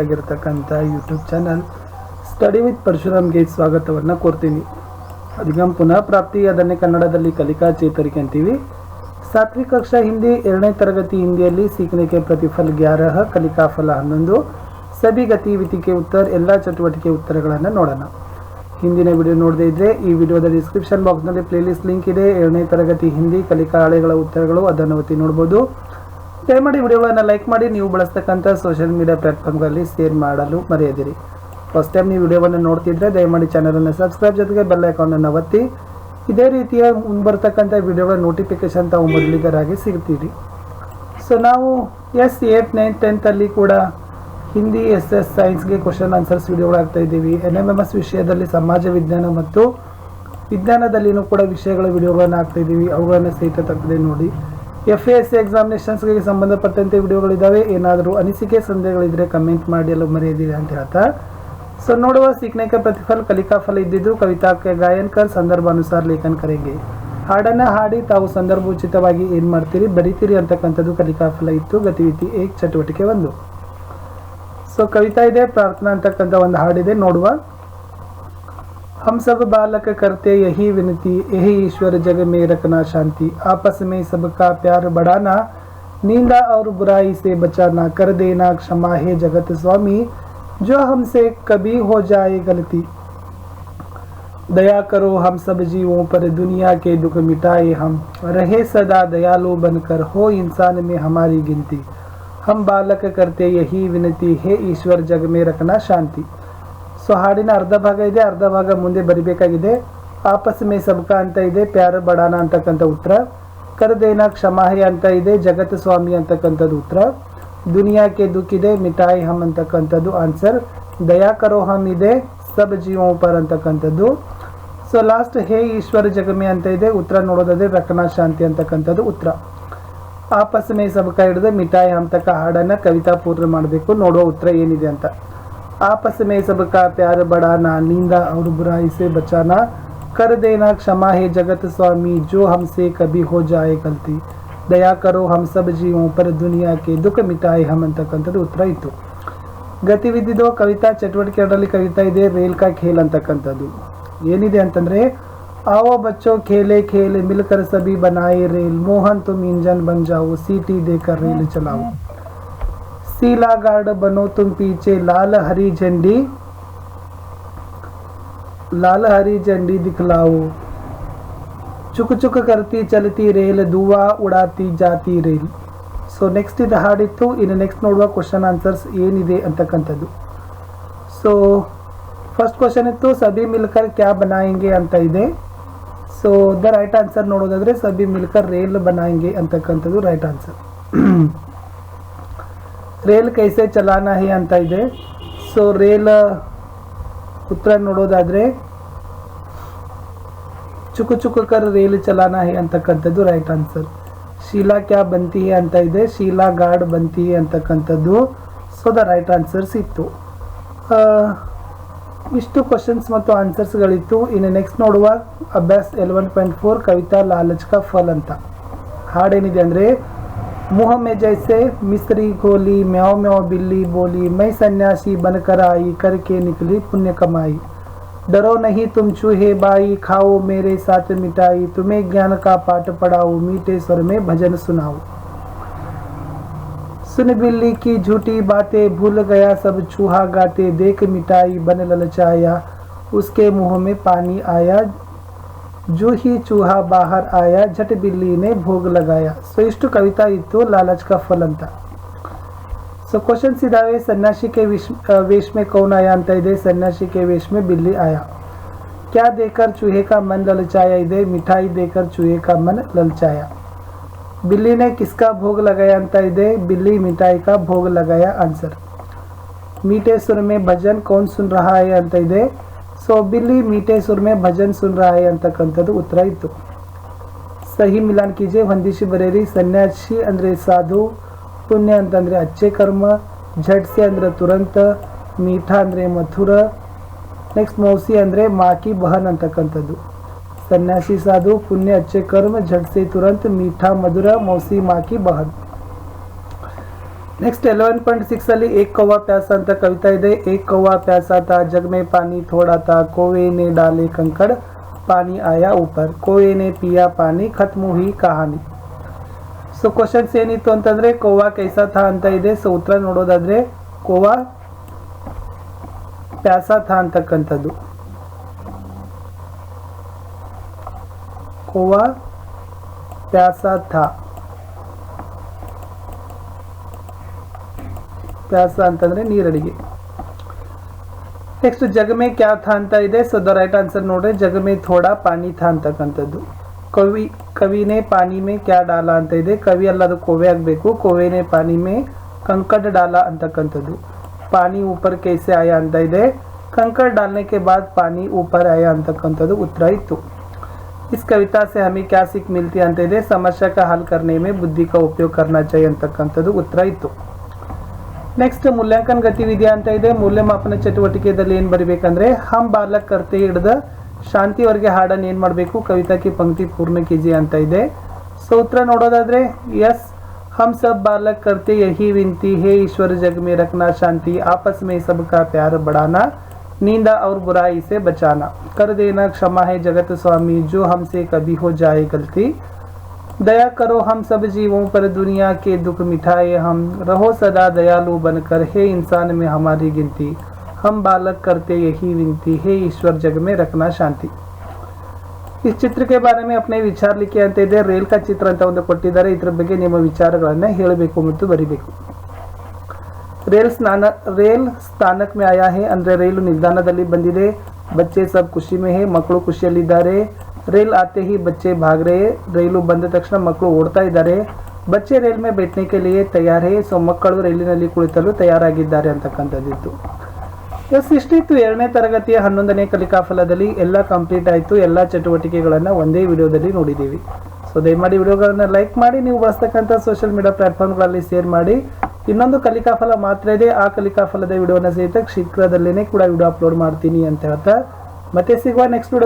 ಆಗಿರತಕ್ಕಂಥ YouTube channel study with ಪರಶುರಾಮ್ಗೆ ಸ್ವಾಗತವನ್ನು ಕೋರ್ತೀನಿ. ಅಧಿಗಮ್ ಪುನಃ ಪ್ರಾಪ್ತಿ ಅದನ್ನೇ ಕನ್ನಡದಲ್ಲಿ ಕಲಿಕಾ ಚೇತರಿಕೆ ಅಂತೀವಿ. 7वीं कक्षा ಹಿಂದಿ 2ನೇ ತರಗತಿ ಹಿಂದಿಯಲ್ಲಿ सीखने के प्रतिफल 11 ಕಲಿಕಾ ಫಲ 11 ಸಭಿ ಗತಿವಿಧಿ ಕೆ ಉತ್ತರ ಎಲ್ಲ ಚಟುವಟಿಕೆ ಉತ್ತರಗಳನ್ನು ನೋಡೋಣ. ಹಿಂದಿನ ವಿಡಿಯೋ ನೋಡದೇ ಇದ್ದರೆ ಈ ವಿಡಿಯೋದ ಡಿಸ್ಕ್ರಿಪ್ಷನ್ ಬಾಕ್ಸ್ನಲ್ಲಿ ಪ್ಲೇಲಿಸ್ಟ್ ಲಿಂಕ್ ಇದೆ. 2ನೇ ತರಗತಿ ಹಿಂದಿ ಕಲಿಕಾ ಹಾಳೆಗಳ ಉತ್ತರಗಳು, ಅದನ್ನು ಒತ್ತಿ ನೋಡ್ಬೋದು. ದಯಮಾಡಿ ವಿಡಿಯೋಗಳನ್ನು ಲೈಕ್ ಮಾಡಿ, ನೀವು ಬಳಸ್ತಕ್ಕಂಥ ಸೋಷಿಯಲ್ ಮೀಡಿಯಾ ಪ್ಲಾಟ್ಫಾರ್ಮ್ಗಳಲ್ಲಿ ಶೇರ್ ಮಾಡಲು ಮರೆಯದಿರಿ. ಫಸ್ಟ್ ಟೈಮ್ ನೀವು ವಿಡಿಯೋವನ್ನು ನೋಡ್ತಿದ್ರೆ ದಯಮಾಡಿ ಚಾನಲನ್ನು ಸಬ್ಸ್ಕ್ರೈಬ್, ಜೊತೆಗೆ ಬೆಲ್ ಐಕಾನನ್ನು ಒತ್ತಿ. ಇದೇ ರೀತಿಯ ಮುಂಬರ್ತಕ್ಕಂಥ ವಿಡಿಯೋಗಳ ನೋಟಿಫಿಕೇಶನ್ ತಾವು ಮೊದಲಿಗರಾಗಿ ಸಿಗ್ತೀರಿ. ಸೊ ನಾವು S8, 9, 10 ಅಲ್ಲಿ ಕೂಡ ಹಿಂದಿ SS ಸೈನ್ಸ್ಗೆ ಕ್ವಶನ್ ಆನ್ಸರ್ಸ್ ವಿಡಿಯೋಗಳಾಗ್ತಾ ಇದ್ದೀವಿ. NMMS ವಿಷಯದಲ್ಲಿ ಸಮಾಜ ವಿಜ್ಞಾನ ಮತ್ತು ವಿಜ್ಞಾನದಲ್ಲಿನೂ ಕೂಡ ವಿಷಯಗಳ ವಿಡಿಯೋಗಳನ್ನು ಆಗ್ತಾ ಇದ್ದೀವಿ. ಅವುಗಳನ್ನು ಸಹಿತ ತಪ್ಪದೆ ನೋಡಿ. FASC ಎಕ್ಸಾಮಿನೇಷನ್ಸ್ಗೆ ಸಂಬಂಧಪಟ್ಟಂತೆ ವಿಡಿಯೋಗಳಿದ್ದಾವೆ. ಏನಾದರೂ ಅನಿಸಿಕೆ ಸಂದೇಹಗಳಿದ್ದರೆ ಕಮೆಂಟ್ ಮಾಡಿ ಎಲ್ಲ ಮರೆಯದಿರಿ ಅಂತ ಹೇಳ್ತಾ ಸೊ ನೋಡುವ. सीखने का प्रतिफल ಕಲಿಕಾ ಫಲ ಇದ್ದಿದ್ದು ಕವಿತಾ ಗಾಯನ್ ಕರ್ ಸಂದರ್ಭಾನುಸಾರ ಲೇಖನ ಕರೆಂಗೆ. ಹಾಡನ್ನು ಹಾಡಿ ತಾವು ಸಂದರ್ಭೋಚಿತವಾಗಿ ಏನು ಮಾಡ್ತೀರಿ ಬರೀತೀರಿ ಅಂತಕ್ಕಂಥದ್ದು ಕಲಿಕಾ ಫಲ ಇತ್ತು. ಗತಿವಿಧಿ 1 ಚಟುವಟಿಕೆ 1. ಸೊ ಕವಿತಾ ಇದೆ, ಪ್ರಾರ್ಥನಾ ಅಂತಕ್ಕಂಥ ಒಂದು ಹಾಡಿದೆ, ನೋಡುವ. हम सब बालक करते यही विनती, यही ईश्वर जग में रखना शांति, आपस में सबका प्यार बढ़ाना, निंदा और बुराई से बचाना, कर देना क्षमा है जगत स्वामी, जो हमसे कभी हो जाए गलती, दया करो हम सब जीवों पर, दुनिया के दुख मिटाए हम, रहे सदा दयालु बनकर, हो इंसान में हमारी गिनती, हम बालक करते यही विनती, है ईश्वर जग में रखना शांति. ಸೊ ಹಾಡಿನ ಅರ್ಧ ಭಾಗ ಇದೆ, ಅರ್ಧ ಭಾಗ ಮುಂದೆ ಬರಿಬೇಕಾಗಿದೆ. ಆಪಸ್ ಮೇ ಸಬ್ಕಾ ಅಂತ ಇದೆ, ಪ್ಯಾರ ಬಡಾನ ಅಂತಕ್ಕಂಥ ಉತ್ತರ. ಕರ್ದೇನ ಕ್ಷಮಾಹಿ ಅಂತ ಇದೆ, ಜಗತ್ ಸ್ವಾಮಿ ಅಂತಕ್ಕಂಥದ್ದು ಉತ್ತರ. ದುನಿಯಾಕ್ಕೆ ದುಃಖ ಇದೆ, ಮಿಠಾಯಿ ಹಮ್ ಅಂತಕ್ಕಂಥದ್ದು ಆನ್ಸರ್. ದಯಾ ಕರೋ ಹಮ್ ಇದೆ, ಸಬ್ ಜೀವೋ ಪರ್ ಅಂತಕ್ಕಂಥದ್ದು. ಸೊ ಲಾಸ್ಟ್ ಹೇ ಈಶ್ವರ ಜಗಮೆ ಅಂತ ಇದೆ, ಉತ್ತರ ನೋಡೋದಾದ್ರೆ ರಕನಾ ಶಾಂತಿ ಅಂತಕ್ಕಂಥದ್ದು ಉತ್ತರ. ಆಪಸ್ ಮೇ ಸಬ್ಕಾ ಹಿಡಿದು ಮಿಠಾಯಿ ಹಮ್ ತಕ್ಕ ಹಾಡನ್ನು ಕವಿತಾ ಪೂರ್ಣ ಮಾಡಬೇಕು. ನೋಡುವ ಉತ್ತರ ಏನಿದೆ ಅಂತ. आपस में सबका प्यार बढ़ाना, निंदा और बुराई से बचाना, कर देना क्षमा है जगत स्वामी, जो हमसे कभी हो जाए गलती, दया करो हम सब जीवों पर, दुनिया के दुख मिटाए हम ಅಂತಕ್ಕಂಥದ್ದು ಉತ್ತರ ಇತ್ತು. ಗತಿವಿಧಿದು ಕವಿತಾ ಚಟುವಟಿಕೆ 2ರಲ್ಲಿ ಕವಿತಾ ಇದೆ, ರೇಲ್ ಕಾ ಖೇಲ್ ಅಂತಕ್ಕಂಥದ್ದು ಏನಿದೆ ಅಂತಂದರೆ, आओ बच्चों खेले खेल मिलकर सभी बनाए रेल, मोहन तुम इंजन बन जाओ, सीटी देकर रेल चलाओ, सीला गार्ड बनो तुम पीछे, लाल हरी झंडी दिखलाओ, चुक चुक करती चलती रेल, धुआं उड़ाती जाती रेल. ಸೊ ನೆಕ್ಸ್ಟ್ ಇದು ಹಾಡಿತ್ತು. ಇನ್ನು ನೆಕ್ಸ್ಟ್ ನೋಡುವ ಕ್ವಶನ್ ಆನ್ಸರ್ಸ್ ಏನಿದೆ ಅಂತಕ್ಕಂಥದ್ದು. ಸೊ ಫಸ್ಟ್ ಕ್ವಶನ್ ಇತ್ತು, ಸಭಿ ಮಿಲ್ಕರ್ ಕ್ಯಾ ಬನಾಯಂಗೆ ಅಂತ ಇದೆ. ಸೊ ದ ರೈಟ್ ಆನ್ಸರ್ ನೋಡೋದಾದ್ರೆ ಸಭಿ ಮಿಲ್ಕರ್ ರೇಲ್ ಬನಾಯಂಗೆ ಅಂತಕ್ಕಂಥದ್ದು ರೈಟ್ ಆನ್ಸರ್. ರೇಲ್ ಕೈಸೆ ಚಲಾನ ಹೇ ಅಂತ ಇದೆ. ಸೊ ರೇಲ್ ಉತ್ತರ ನೋಡೋದಾದರೆ ಚುಕು ಚುಕು ಕರ್ ರೇಲ್ ಚಲಾನ ಹೇ ಅಂತಕ್ಕಂಥದ್ದು ರೈಟ್ ಆನ್ಸರ್. ಶೀಲಾ ಕ್ಯಾ ಬಂತಿ ಹೇ ಅಂತ ಇದೆ, ಶೀಲಾ ಗಾರ್ಡ್ ಬಂತಿ ಹೇ ಅಂತಕ್ಕಂಥದ್ದು ಸೊ ದ ರೈಟ್ ಆನ್ಸರ್ಸ್ ಇತ್ತು. ಇಷ್ಟು ಕ್ವಶನ್ಸ್ ಮತ್ತು ಆನ್ಸರ್ಸ್ಗಳಿತ್ತು. ಇನ್ನು ನೆಕ್ಸ್ಟ್ ನೋಡುವ ಅಭ್ಯಾಸ್ 11.4 ಕವಿತಾ ಲಾಲಚ್ ಕಾ ಫಲ್ ಅಂತ ಹಾಡೇನಿದೆ ಅಂದರೆ, मुँह में जैसे मिस्री गोली, म्याओ म्याओ बिल्ली बोली, मैं सन्यासी बनकर आई, करके निकली पुण्य कमाई, डरो नहीं तुम चूहे बाई, खाओ मेरे साथ मिठाई, तुम्हें ज्ञान का पाठ पढ़ाओ, मीठे स्वर में भजन सुनाओ, सुन बिल्ली की झूठी बातें, भूल गया सब चूहा गाते, देख मिठाई बन ललचाया, उसके मुँह में पानी आया, जो ही चूहा बाहर आया, झट बिल्ली ने भोग लगाया. ಸೊ ಇಷ್ಟು ಕವಿತಾ ಇತ್ತು लालच का फल ಅಂತ. ಸೊ ಕ್ವಶನ್ಸ್ ಇದಾವೆ. सन्यासी के वेश में कौन आया ಅಂತ ಇದೆ, सन्यासी के वेश में बिल्ली आया. क्या देकर चूहे का मन ललचाया ಇದೆ, मिठाई देकर चूहे का मन ललचाया. बिल्ली ने किसका भोग लगाया ಅಂತ ಇದೆ, बिल्ली मिठाई का भोग लगाया आंसर. मीठे सुर में भजन कौन सुन रहा है ಅಂತ ಇದೆ. ಸೊ ಬಿಲ್ಲಿ ಮೀಟೆ ಸುರ್ ಮೇ ಭಜನ್ ಸುನ್ ರಹಾ ಹೈ ಅಂತಕ್ಕಂಥದ್ದು ಉತ್ತರ ಇತ್ತು. ಸಹಿ ಮಿಲಾನ್ ಕೀಜೆ, ಹೊಂದಿಸಿ ಬರೆಯಿರಿ. ಸನ್ಯಾಸಿ ಅಂದರೆ ಸಾಧು, ಪುಣ್ಯ ಅಂತಂದರೆ ಅಚ್ಚೆ ಕರ್ಮ, ಝಟ್ಸೆ ಅಂದರೆ ತುರಂತ, ಮೀಠಾ ಅಂದರೆ ಮಥುರ, ನೆಕ್ಸ್ಟ್ ಮೌಸಿ ಅಂದರೆ ಮಾಕಿ ಬಹನ್ ಅಂತಕ್ಕಂಥದ್ದು. ಸನ್ಯಾಸಿ ಸಾಧು, ಪುಣ್ಯ ಅಚ್ಚೆ ಕರ್ಮ, ಝಟ್ಸೆ ತುರಂತ, ಮೀಠಾ ಮಧುರ, ಮೌಸಿ ಮಾಕಿ ಬಹನ್. ನೆಕ್ಸ್ಟ್ 11.6 ಅಲ್ಲಿ ಏಕ್ ಕೌವಾ ಪ್ಯಾಸ ಅಂತ ಕವಿತಾ ಇದೆ. ಏಕ್ ಕೌವಾ ಪ್ಯಾಸ ತಾ ಜಗ್ ಮೇ ಪಾನಿ ಥೋಡಾ ತಾ ಕೋವೆ ನೆ ಡಾಲೆ ಕಂಕಡ್ ಪಾನಿ ಆಯಾ ऊपर ಕೋವೆ ನೆ ಪಿಯಾ ಪಾನಿ ಖತ್ಮ್ ಹುಯಿ ಕಹಾನಿ. ಸೊ ಕ್ವಶನ್ಸ್ ಏನಿತ್ತು ಅಂತಂದ್ರೆ ಕೌವಾ ಕೈಸಾ ಥಾ ಅಂತ ಇದೆ. ಸೊ ಉತ್ತರ ನೋಡೋದಾದ್ರೆ ಕೌವಾ ಪ್ಯಾಸ ಥಾ ಅಂತಕ್ಕಂಥದ್ದು. ಕೌವಾ ಪ್ಯಾಸ ಥಾ, ಪ್ಯಾಸ ಅಂತಂದ್ರೆ ನೀರಡಿಗೆ. ನೆಕ್ಸ್ಟ್ ಜಗಮೆ ಕ್ಯಾ ಥಾ ಅಂತ ಇದೆ. ಸೊ ದ ರೈಟ್ ಆನ್ಸರ್ ನೋಡ್ರಿ ಜಗಮೆ ಥೋಡಾ ಪಾನಿ ಥಾ ಅಂತಕ್ಕಂಥದ್ದು. ಕವಿನೇ ಪಾನಿ ಮೇ ಕ್ಯಾ ಡಾಲಾ ಅಂತ ಇದೆ. ಕವಿ ಅಲ್ಲ, ಅದು ಕೋವೆ ಆಗಬೇಕು. ಕೋವೆನೆ ಪಾನಿ ಮೇ ಕಂಕಡ್ ಡಾಲಾ ಅಂತಕ್ಕಂಥದ್ದು. ಪಾನಿ ऊपर कैसे आया ಅಂತ ಇದೆ. कंकड़ डालने के बाद पानी ऊपर आया ಅಂತಕ್ಕಂಥದ್ದು ಉತ್ತರ ಇತ್ತು. इस कविता से हमें क्या सीख मिलती ಅಂತ ಇದೆ. समस्या का हल करने में बुद्धि का उपयोग करना चाहिए ಅಂತಕ್ಕಂಥದ್ದು ಉತ್ತರ ಇತ್ತು. ನೆಕ್ಸ್ಟ್ ಮೂಲ್ಯಾಂಕನ ಗತಿವಿಧಿ ಅಂತ ಇದೆ. ಮೌಲ್ಯಮಾಪನ ಚಟುವಟಿಕೆಯಲ್ಲಿ ಏನು ಬರಿಬೇಕಂದ್ರೆ ಹಮ್ ಬಾಲಕ್ ಕರ್ತೆ ಹಿಡಿದ ಶಾಂತಿವರೆಗೆ ಹಾಡನ್ನು ಏನು ಮಾಡಬೇಕು, ಕವಿತಾ ಕಿ ಪಂಕ್ತಿ ಪೂರ್ಣ ಕೀಜಿ ಅಂತ ಇದೆ. ಸೊ ಉತ್ತರ ನೋಡೋದಾದ್ರೆ ಎಸ್, हम सब बालक करते यही विनती है ईश्वर जग में रखना शांति आपस में सबका प्यार बढ़ाना नींदा और बुराई से बचाना कर देना क्षमा है जगत स्वामी जो हमसे कभी हो जाए गलती दया करो हम सब जीवों पर दुनिया के दुख मिटाए हम रहो सदा दयालु बनकर हे इंसान में हमारी गिनती हम बालक करते यही विनती है ईश्वर जग में रखना शांति. इस चित्र के बारे में अपने विचार लिखे ಅಂತ ಇದೆ. ರೇಲ್ का ಚಿತ್ರ ಅಂತ ಒಂದು ಕೊಟ್ಟಿದ್ದಾರೆ. ಇದರ ಬಗ್ಗೆ ನಿಮ್ಮ ವಿಚಾರಗಳನ್ನು ಹೇಳಬೇಕು ಮತ್ತು ಬರಿಬೇಕು. ರೇಲ್ ಸ್ಥಾನಕ್ ಮೇ ಆಯಾ ಹೈ ಅಂದ್ರೆ ರೈಲು ನಿಲ್ದಾಣದಲ್ಲಿ ಬಂದಿದೆ. ಬಚ್ಚೆ ಸಬ್ ಖುಷಿ ಮೇ ಹೈ, ಮಕ್ಕಳು ಖುಷಿಯಲ್ಲಿದ್ದಾರೆ. ರೇಲ್ ಆತೆ ಹಿ ಬಚ್ಚೆ ಭಾಗ್ ರಹೆ, ರೈಲು ಬಂದ ತಕ್ಷಣ ಮಕ್ಕಳು ಓಡ್ತಾ ಇದ್ದಾರೆ. ಬಚ್ಚೆ ರೇಲ್ ಮೇ बैठने के लिए तैयार है, ಸೊ ಮಕ್ಕಳು ರೈಲಿನಲ್ಲಿ ಕುಳಿತಲು ತಯಾರಾಗಿದ್ದಾರೆ ಅಂತಕ್ಕಂಥದ್ದಿತ್ತು. ಎಸ್, ಇಷ್ಟಿತ್ತು 2ನೇ ತರಗತಿಯ 11ನೇ ಕಲಿಕಾಫಲದಲ್ಲಿ. ಎಲ್ಲ ಕಂಪ್ಲೀಟ್ ಆಯಿತು. ಎಲ್ಲ ಚಟುವಟಿಕೆಗಳನ್ನು ಒಂದೇ ವಿಡಿಯೋದಲ್ಲಿ ನೋಡಿದ್ದೀವಿ. ಸೊ ದಯಮಾಡಿ ವಿಡಿಯೋಗಳನ್ನು ಲೈಕ್ ಮಾಡಿ, ನೀವು ಬಳಸ್ತಕ್ಕಂಥ ಸೋಷಿಯಲ್ ಮೀಡಿಯಾ ಪ್ಲಾಟ್ಫಾರ್ಮ್ಗಳಲ್ಲಿ ಶೇರ್ ಮಾಡಿ. ಇನ್ನೊಂದು ಕಲಿಕಾಫಲ ಮಾತ್ರ ಇದೆ. ಆ ಕಲಿಕಾಫಲದ ವಿಡಿಯೋನ ಸಹಿತ ಶೀಘ್ರದಲ್ಲೇ ಕೂಡ ವಿಡಿಯೋ ಅಪ್ಲೋಡ್ ಮಾಡ್ತೀನಿ ಅಂತ ಹೇಳ್ತಾ ಮತ್ತೆ ಸಿಗುವ ನೆಕ್ಸ್ಟ್ ವಿಡಿಯೋ.